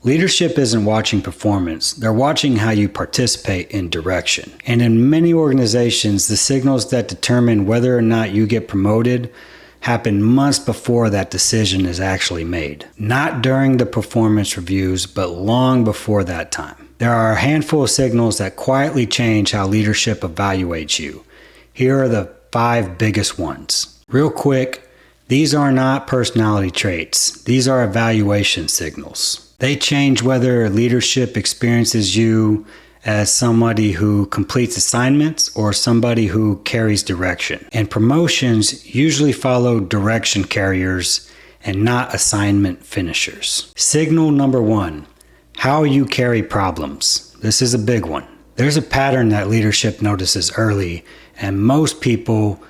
Leadership isn't watching performance, they're watching how you participate in direction. And in many organizations, the signals that determine whether or not you get promoted happen months before that decision is actually made. Not during the performance reviews, but long before that time. There are a handful of signals that quietly change how leadership evaluates you. Here are the 5 biggest ones. Real quick, these are not personality traits. These are evaluation signals. They change whether leadership experiences you as somebody who completes assignments or somebody who carries direction. And promotions usually follow direction carriers and not assignment finishers. Signal number 1, how you carry problems. This is a big one. There's a pattern that leadership notices early, and most people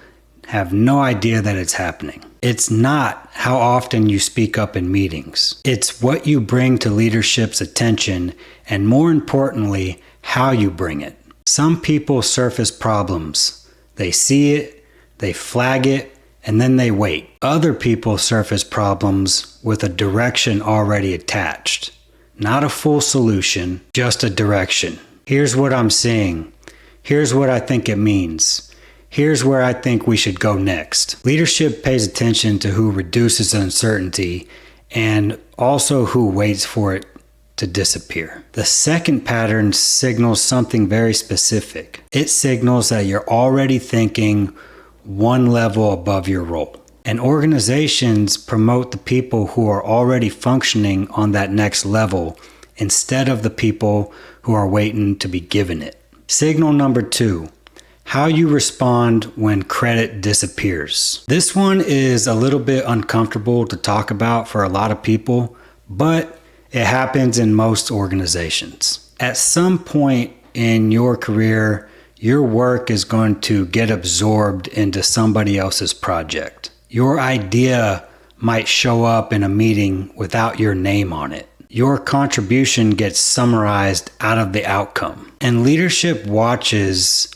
have no idea that it's happening. It's not how often you speak up in meetings. It's what you bring to leadership's attention, and more importantly, how you bring it. Some people surface problems. They see it, they flag it, and then they wait. Other people surface problems with a direction already attached. Not a full solution, just a direction. Here's what I'm seeing. Here's what I think it means. Here's where I think we should go next. Leadership pays attention to who reduces uncertainty and also who waits for it to disappear. The second pattern signals something very specific. It signals that you're already thinking one level above your role. And organizations promote the people who are already functioning on that next level instead of the people who are waiting to be given it. Signal number 2. How you respond when credit disappears. This one is a little bit uncomfortable to talk about for a lot of people, but it happens in most organizations. At some point in your career, your work is going to get absorbed into somebody else's project. Your idea might show up in a meeting without your name on it. Your contribution gets summarized out of the outcome. And leadership watches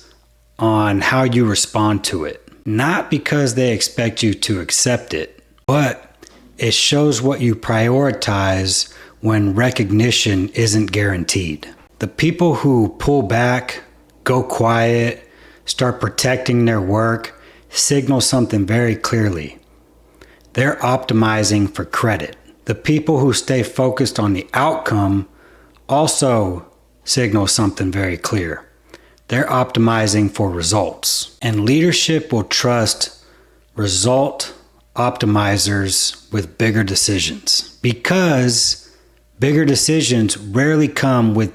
on how you respond to it. Not because they expect you to accept it, but it shows what you prioritize when recognition isn't guaranteed. The people who pull back, go quiet, start protecting their work, signal something very clearly. They're optimizing for credit. The people who stay focused on the outcome also signal something very clear. They're optimizing for results. And leadership will trust result optimizers with bigger decisions, because bigger decisions rarely come with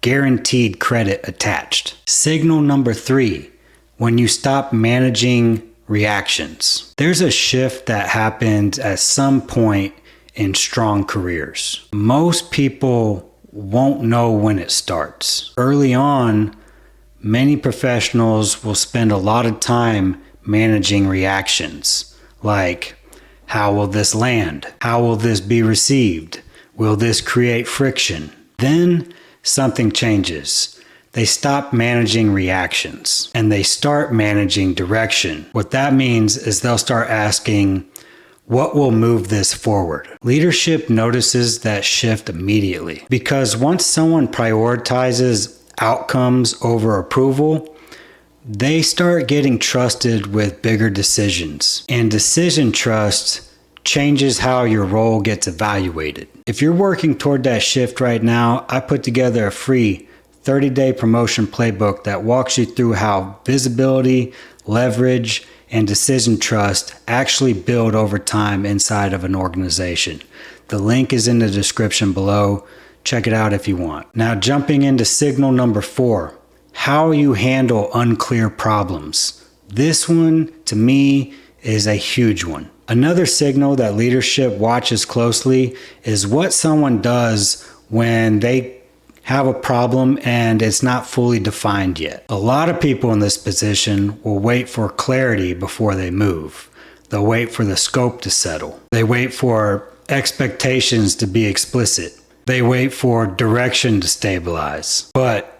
guaranteed credit attached. Signal number 3, when you stop managing reactions. There's a shift that happens at some point in strong careers. Most people won't know when it starts. Early on, many professionals will spend a lot of time managing reactions, like, how will this land? How will this be received? Will this create friction? Then something changes. They stop managing reactions and they start managing direction. What that means is they'll start asking, what will move this forward? Leadership notices that shift immediately, because once someone prioritizes outcomes over approval, they start getting trusted with bigger decisions. And decision trust changes how your role gets evaluated. If you're working toward that shift right now, I put together a free 30-day promotion playbook that walks you through how visibility, leverage, and decision trust actually build over time inside of an organization. The link is in the description below. Check it out if you want. Now, jumping into signal number 4, how you handle unclear problems. This one, to me, is a huge one. Another signal that leadership watches closely is what someone does when they have a problem and it's not fully defined yet. A lot of people in this position will wait for clarity before they move. They'll wait for the scope to settle. They wait for expectations to be explicit. They wait for direction to stabilize. But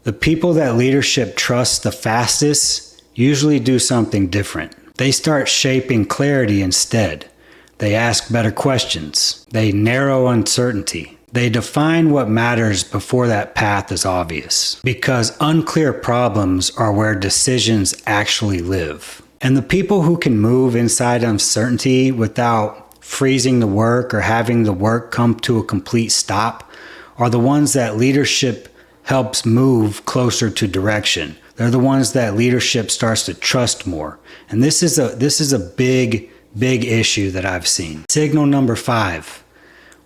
the people that leadership trusts the fastest usually do something different. They start shaping clarity instead. They ask better questions. They narrow uncertainty. They define what matters before that path is obvious, because unclear problems are where decisions actually live. And the people who can move inside uncertainty without freezing the work or having the work come to a complete stop are the ones that leadership helps move closer to direction. They're the ones that leadership starts to trust more. And this is a big issue that I've seen. Signal number 5.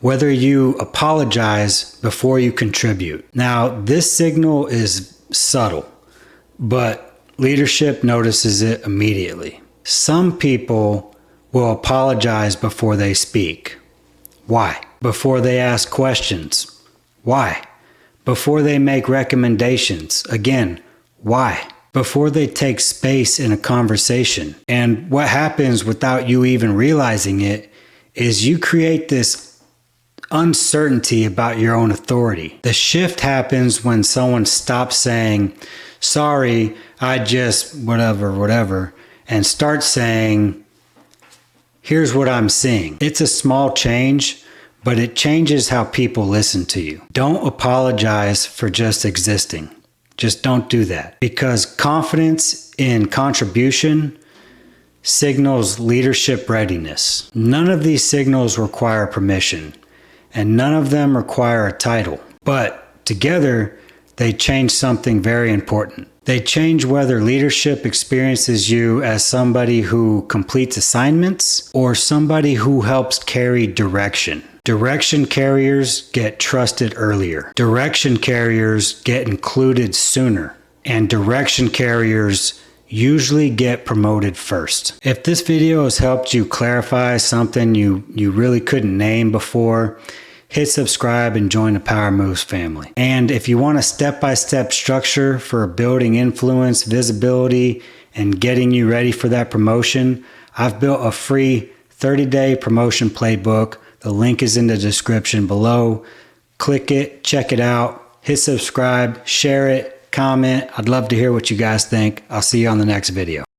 Whether you apologize before you contribute. Now, this signal is subtle, but leadership notices it immediately. Some people will apologize before they speak. Why? Before they ask questions. Why? Before they make recommendations. Again, why? Before they take space in a conversation. And what happens without you even realizing it is you create this uncertainty about your own authority. The shift happens when someone stops saying, sorry, I just whatever, and starts saying, here's what I'm seeing. It's a small change, but it changes how people listen to you. Don't apologize for just existing. Just don't do that, because confidence in contribution signals leadership readiness. None of these signals require permission, and none of them require a title. But together, they change something very important. They change whether leadership experiences you as somebody who completes assignments or somebody who helps carry direction. Direction carriers get trusted earlier. Direction carriers get included sooner. And direction carriers usually get promoted first. If this video has helped you clarify something you really couldn't name before, hit subscribe and join the Power Moves family. And if you want a step-by-step structure for building influence, visibility, and getting you ready for that promotion, I've built a free 30-day promotion playbook. The link is in the description below. Click it, check it out, hit subscribe, share it, comment. I'd love to hear what you guys think. I'll see you on the next video.